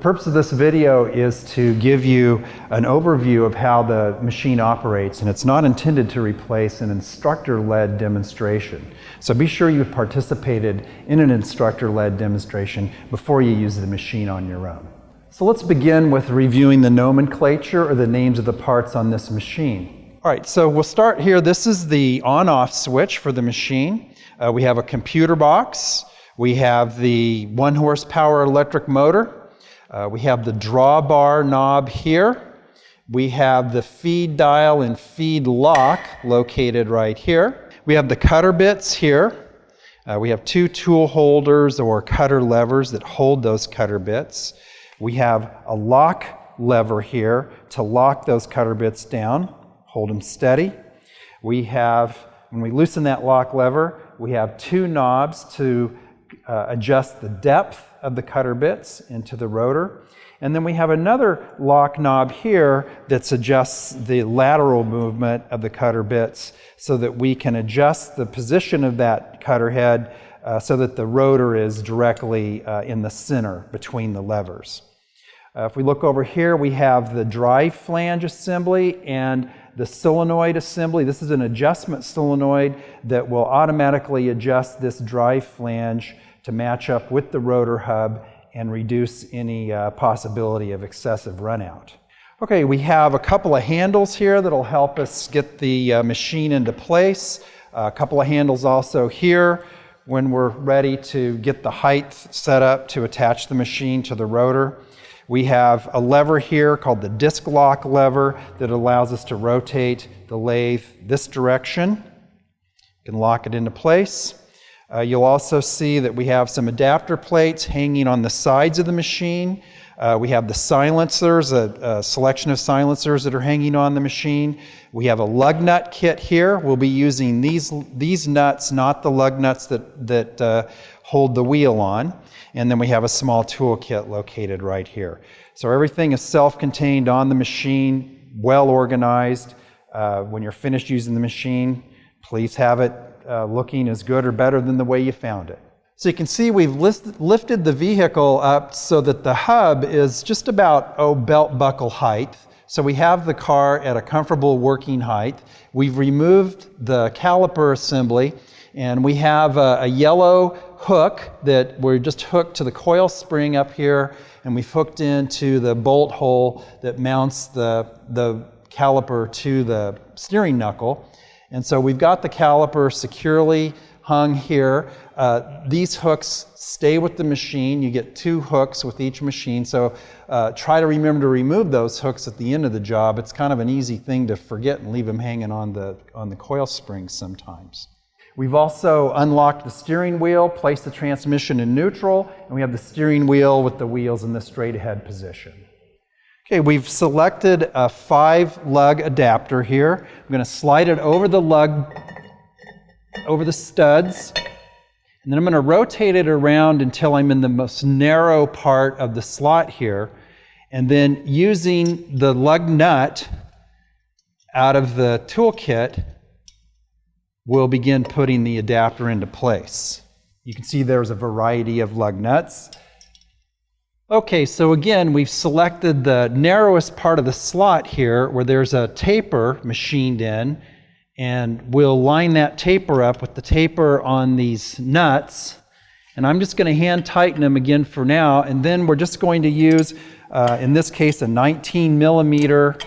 purpose of this video is to give you an overview of how the machine operates, and it's not intended to replace an instructor-led demonstration. So be sure you've participated in an instructor-led demonstration before you use the machine on your own. So let's begin with reviewing the nomenclature or the names of the parts on this machine. All right, so we'll start here. This is the on-off switch for the machine. We have a computer box. We have the 1 horsepower electric motor. We have the drawbar knob here. We have the feed dial and feed lock located right here. We have the cutter bits here. We have 2 tool holders or cutter levers that hold those cutter bits. We have a lock lever here to lock those cutter bits down, hold them steady. We have, when we loosen that lock lever, we have 2 knobs to adjust the depth of the cutter bits into the rotor. And then we have another lock knob here that adjusts the lateral movement of the cutter bits so that we can adjust the position of that cutter head so that the rotor is directly in the center between the levers. If we look over here, we have the drive flange assembly and the solenoid assembly. This is an adjustment solenoid that will automatically adjust this drive flange to match up with the rotor hub and reduce any possibility of excessive runout. Okay, we have a couple of handles here that'll help us get the machine into place. A couple of handles also here when we're ready to get the height set up to attach the machine to the rotor. We have a lever here called the disc lock lever that allows us to rotate the lathe this direction. You can lock it into place. You'll also see that we have some adapter plates hanging on the sides of the machine. We have the silencers, a selection of silencers that are hanging on the machine. We have a lug nut kit here. We'll be using these nuts, not the lug nuts that hold the wheel on. And then we have a small tool kit located right here. So everything is self-contained on the machine, well organized. When you're finished using the machine, please have it looking as good or better than the way you found it. So you can see we've lifted the vehicle up so that the hub is just about belt buckle height. So we have the car at a comfortable working height. We've removed the caliper assembly, and we have a yellow hook that we're just hooked to the coil spring up here, and we've hooked into the bolt hole that mounts the caliper to the steering knuckle. And so we've got the caliper securely hung here. These hooks stay with the machine. You get 2 hooks with each machine. So try to remember to remove those hooks at the end of the job. It's kind of an easy thing to forget and leave them hanging on the coil springs sometimes. We've also unlocked the steering wheel, placed the transmission in neutral, and we have the steering wheel with the wheels in the straight ahead position. Okay, we've selected a 5-lug adapter here. I'm going to slide it over the lug, over the studs, and then I'm going to rotate it around until I'm in the most narrow part of the slot here, and then using the lug nut out of the toolkit, we'll begin putting the adapter into place. You can see there's a variety of lug nuts. Okay, so again, we've selected the narrowest part of the slot here where there's a taper machined in, and we'll line that taper up with the taper on these nuts. And I'm just going to hand tighten them again for now, and then we're just going to use, in this case, a 19 millimeter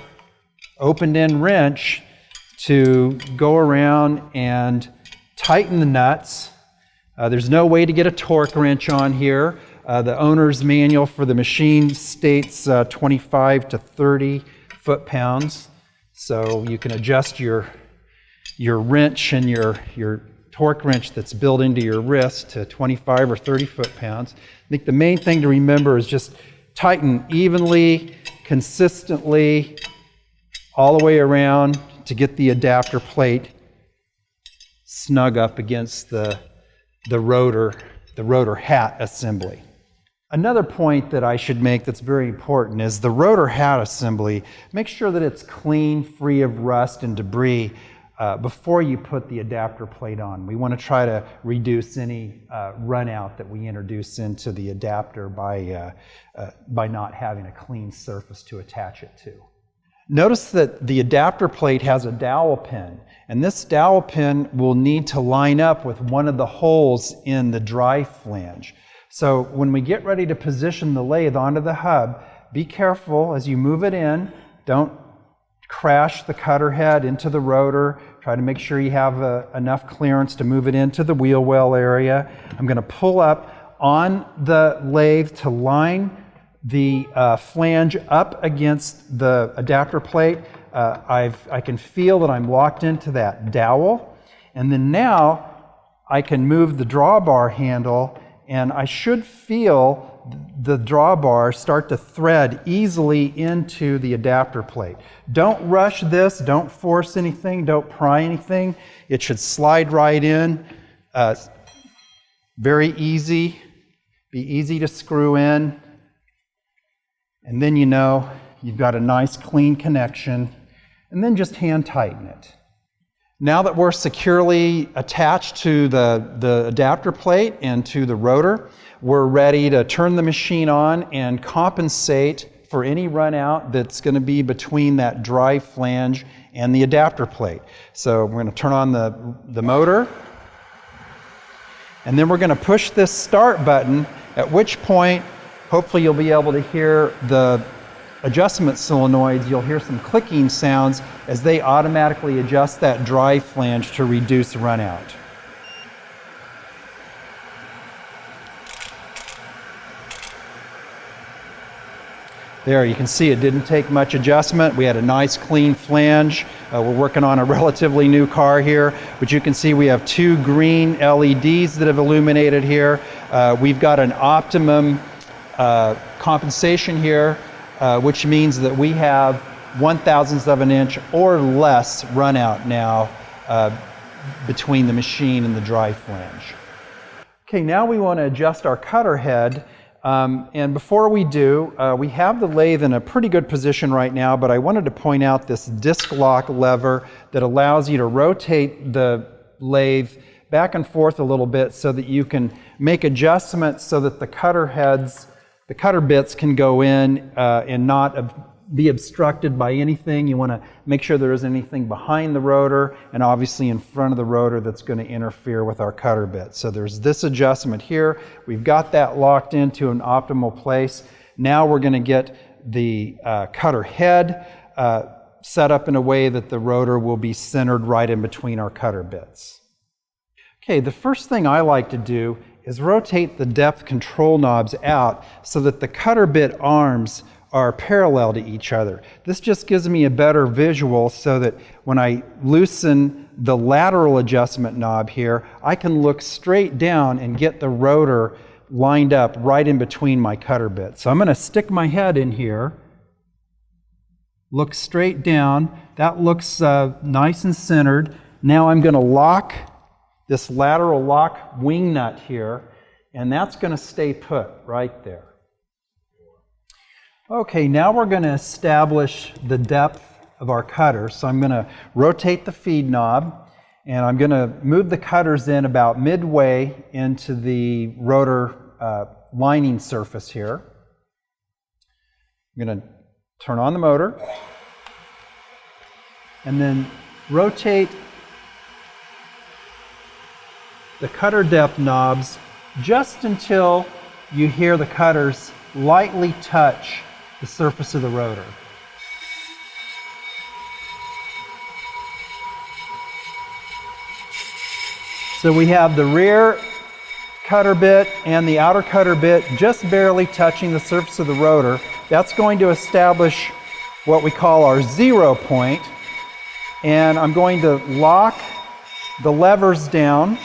opened end wrench to go around and tighten the nuts. There's no way to get a torque wrench on here. The owner's manual for the machine states 25 to 30 foot-pounds. So you can adjust your wrench and your torque wrench that's built into your wrist to 25 or 30 foot-pounds. I think the main thing to remember is just tighten evenly, consistently, all the way around to get the adapter plate snug up against the rotor hat assembly. Another point that I should make that's very important is the rotor hat assembly. Make sure that it's clean, free of rust and debris. before you put the adapter plate on. We want to try to reduce any run out that we introduce into the adapter by not having a clean surface to attach it to. Notice that the adapter plate has a dowel pin, and this dowel pin will need to line up with one of the holes in the dry flange. So when we get ready to position the lathe onto the hub, be careful as you move it in. Don't crash the cutter head into the rotor. Try to make sure you have enough clearance to move it into the wheel well area. I'm going to pull up on the lathe to line the flange up against the adapter plate. I can feel that I'm locked into that dowel. And then now I can move the drawbar handle, and I should feel the drawbar start to thread easily into the adapter plate. Don't rush this, don't force anything, don't pry anything. It should slide right in. Very easy, be easy to screw in. And then you know you've got a nice clean connection, and then just hand tighten it. Now that we're securely attached to the adapter plate and to the rotor, we're ready to turn the machine on and compensate for any run out that's going to be between that dry flange and the adapter plate. So we're going to turn on the motor, and then we're going to push this start button, at which point hopefully you'll be able to hear the adjustment solenoids. You'll hear some clicking sounds as they automatically adjust that dry flange to reduce run out. There, you can see it didn't take much adjustment. We had a nice clean flange. We're working on a relatively new car here, but you can see we have two green LEDs that have illuminated here. We've got an optimum compensation here, which means that we have 1/1000th of an inch or less run out now between the machine and the dry flange. Okay, now we want to adjust our cutter head. And before we do, we have the lathe in a pretty good position right now, but I wanted to point out this disc lock lever that allows you to rotate the lathe back and forth a little bit so that you can make adjustments so that the cutter bits can go in and not be obstructed by anything. You want to make sure there isn't anything behind the rotor and obviously in front of the rotor that's going to interfere with our cutter bit. So there's this adjustment here. We've got that locked into an optimal place. Now we're going to get the cutter head set up in a way that the rotor will be centered right in between our cutter bits. Okay, the first thing I like to do is rotate the depth control knobs out so that the cutter bit arms are parallel to each other. This just gives me a better visual so that when I loosen the lateral adjustment knob here, I can look straight down and get the rotor lined up right in between my cutter bits. So I'm going to stick my head in here, look straight down. That looks nice and centered. Now I'm going to lock this lateral lock wing nut here, and that's going to stay put right there. Okay, now we're going to establish the depth of our cutter. So I'm going to rotate the feed knob, and I'm going to move the cutters in about midway into the rotor lining surface here. I'm going to turn on the motor, and then rotate the cutter depth knobs just until you hear the cutters lightly touch the surface of the rotor. So we have the rear cutter bit and the outer cutter bit just barely touching the surface of the rotor. That's going to establish what we call our 0 point. And I'm going to lock the levers down.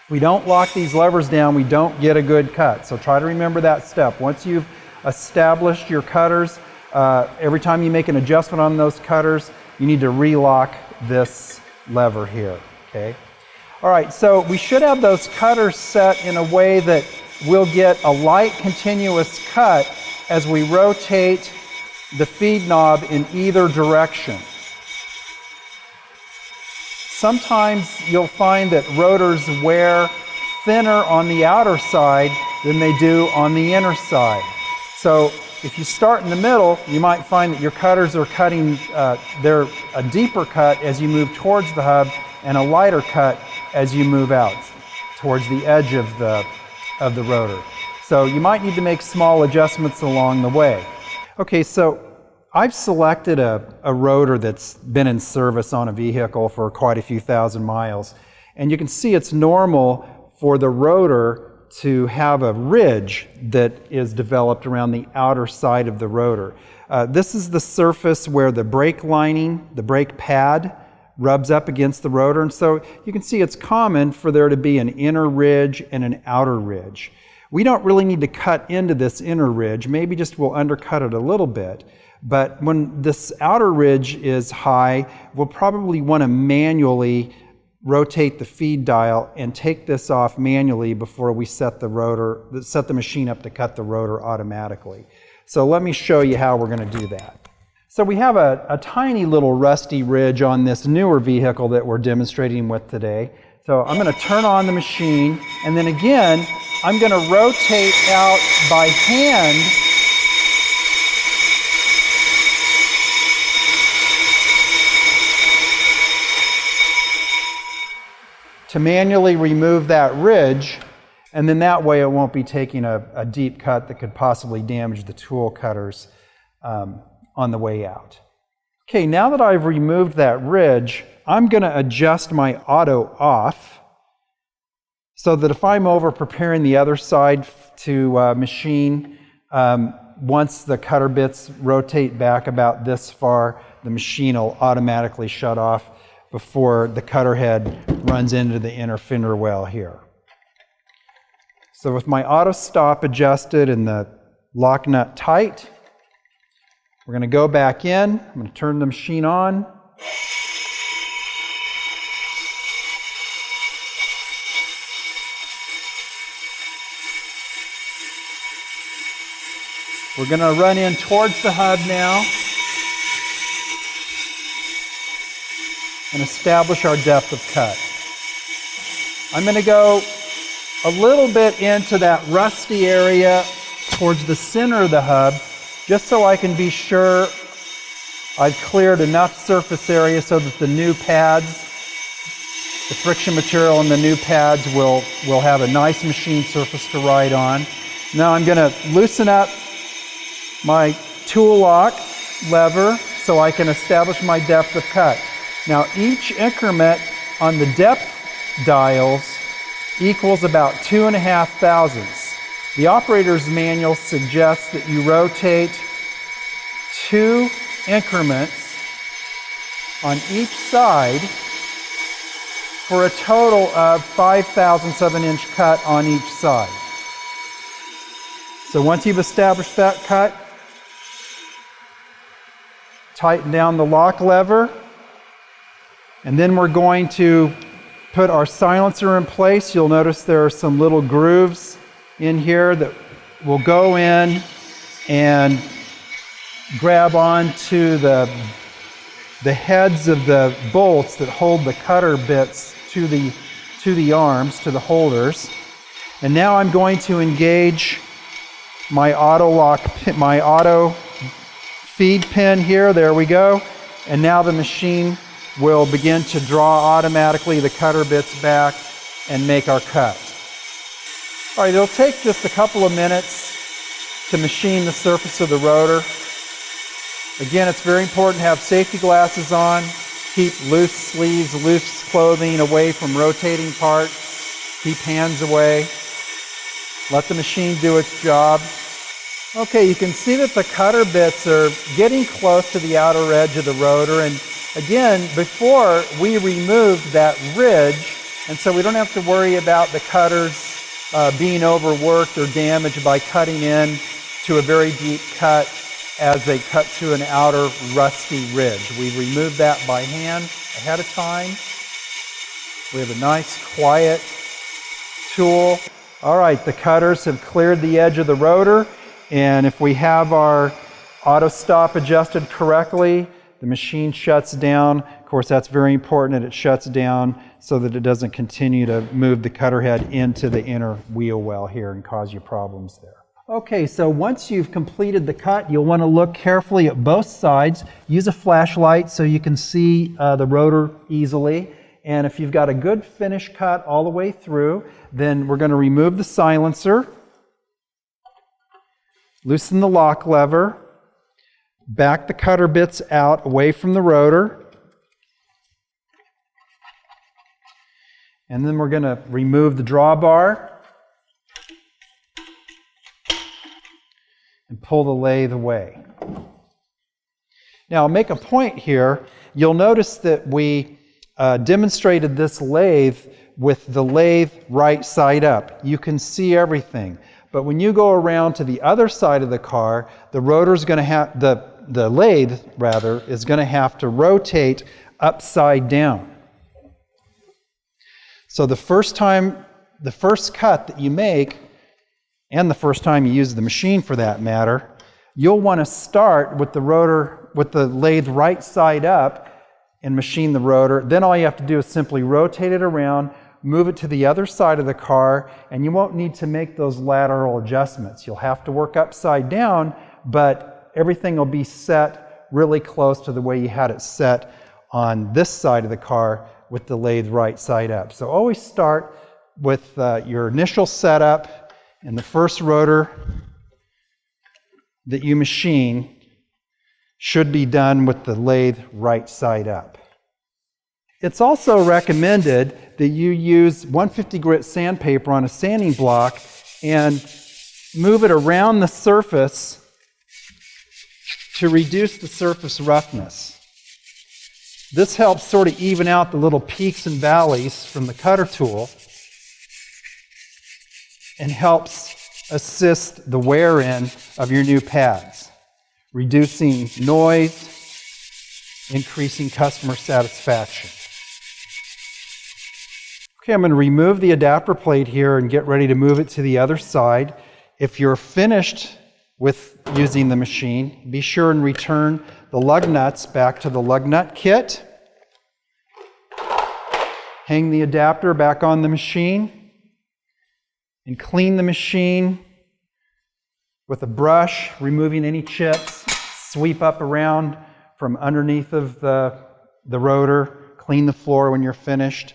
If we don't lock these levers down, we don't get a good cut. So try to remember that step. Once you've established your cutters, every time you make an adjustment on those cutters, you need to relock this lever here. Okay. All right, so we should have those cutters set in a way that we'll get a light continuous cut as we rotate the feed knob in either direction. sometimes you'll find that rotors wear thinner on the outer side than they do on the inner side. So if you start in the middle, you might find that your cutters are cutting, they're a deeper cut as you move towards the hub and a lighter cut as you move out towards the edge of the rotor. So you might need to make small adjustments along the way. Okay, so I've selected a rotor that's been in service on a vehicle for quite a few thousand miles. And you can see it's normal for the rotor to have a ridge that is developed around the outer side of the rotor. This is the surface where the brake lining, the brake pad, rubs up against the rotor. And so you can see it's common for there to be an inner ridge and an outer ridge. We don't really need to cut into this inner ridge. Maybe just we'll undercut it a little bit. But when this outer ridge is high, we'll probably want to manually rotate the feed dial and take this off manually before we set the machine up to cut the rotor automatically. So let me show you how we're going to do that. So we have a tiny little rusty ridge on this newer vehicle that we're demonstrating with today. So I'm going to turn on the machine, and then again, I'm going to rotate out by hand to manually remove that ridge, and then that way it won't be taking a deep cut that could possibly damage the tool cutters on the way out. Okay, now that I've removed that ridge, I'm going to adjust my auto off so that if I'm over preparing the other side to machine, once the cutter bits rotate back about this far, the machine will automatically shut off before the cutter head runs into the inner fender well here. So with my auto stop adjusted and the lock nut tight, we're going to go back in. I'm going to turn the machine on. We're going to run in towards the hub now and establish our depth of cut. I'm going to go a little bit into that rusty area towards the center of the hub, just so I can be sure I've cleared enough surface area so that the new pads, the friction material in the new pads will have a nice machine surface to ride on. Now I'm going to loosen up my tool lock lever so I can establish my depth of cut. Now each increment on the depth dials equals about 2.5 thousandths. The operator's manual suggests that you rotate 2 increments on each side for a total of 5 thousandths of an inch cut on each side. So once you've established that cut, tighten down the lock lever, and then we're going to put our silencer in place. You'll notice there are some little grooves in here that will go in and grab onto the heads of the bolts that hold the cutter bits to the arms, to the holders. And now I'm going to engage my auto feed pin here. There we go. And now the machine will begin to draw automatically the cutter bits back and make our cut. All right, it'll take just a couple of minutes to machine the surface of the rotor. Again, it's very important to have safety glasses on, keep loose sleeves, loose clothing away from rotating parts, keep hands away, let the machine do its job. Okay, you can see that the cutter bits are getting close to the outer edge of the rotor, and again, before we removed that ridge, and so we don't have to worry about the cutters being overworked or damaged by cutting in to a very deep cut as they cut to an outer rusty ridge. We removed that by hand ahead of time. We have a nice quiet tool. All right, the cutters have cleared the edge of the rotor, and if we have our auto stop adjusted correctly, the machine shuts down. Of course, that's very important that it shuts down so that it doesn't continue to move the cutter head into the inner wheel well here and cause you problems there. Okay, so once you've completed the cut, you'll want to look carefully at both sides. Use a flashlight so you can see the rotor easily. And if you've got a good finish cut all the way through, then we're going to remove the silencer, loosen the lock lever, back the cutter bits out away from the rotor, and then we're going to remove the drawbar and pull the lathe away. Now I'll make a point here. You'll notice that we demonstrated this lathe with the lathe right side up. You can see everything. But when you go around to the other side of the car, the rotor's going to have, the lathe rather, is going to have to rotate upside down. So the first cut that you make, and the first time you use the machine for that matter, you'll want to start with the rotor, with the lathe right side up and machine the rotor. Then all you have to do is simply rotate it around, move it to the other side of the car, and you won't need to make those lateral adjustments. You'll have to work upside down, but everything will be set really close to the way you had it set on this side of the car with the lathe right side up. So always start with your initial setup, and the first rotor that you machine should be done with the lathe right side up. It's also recommended that you use 150 grit sandpaper on a sanding block and move it around the surface to reduce the surface roughness. This helps sort of even out the little peaks and valleys from the cutter tool and helps assist the wear-in of your new pads, reducing noise, increasing customer satisfaction. Okay, I'm going to remove the adapter plate here and get ready to move it to the other side. If you're finished with using the machine, be sure and return the lug nuts back to the lug nut kit. Hang the adapter back on the machine and clean the machine with a brush, removing any chips. Sweep up around from underneath of the rotor. Clean the floor when you're finished.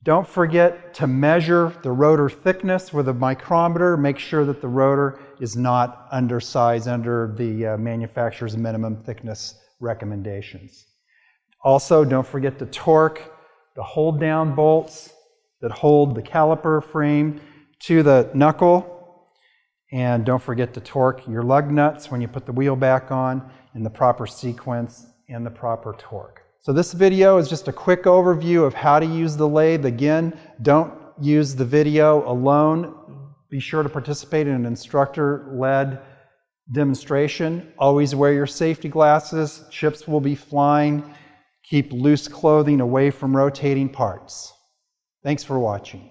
Don't forget to measure the rotor thickness with a micrometer. Make sure that the rotor is not undersized under the manufacturer's minimum thickness recommendations. Also, don't forget to torque the hold down bolts that hold the caliper frame to the knuckle. And don't forget to torque your lug nuts when you put the wheel back on in the proper sequence and the proper torque. So this video is just a quick overview of how to use the lathe. Again, don't use the video alone. Be sure to participate in an instructor-led demonstration. Always wear your safety glasses. Chips will be flying. Keep loose clothing away from rotating parts. Thanks for watching.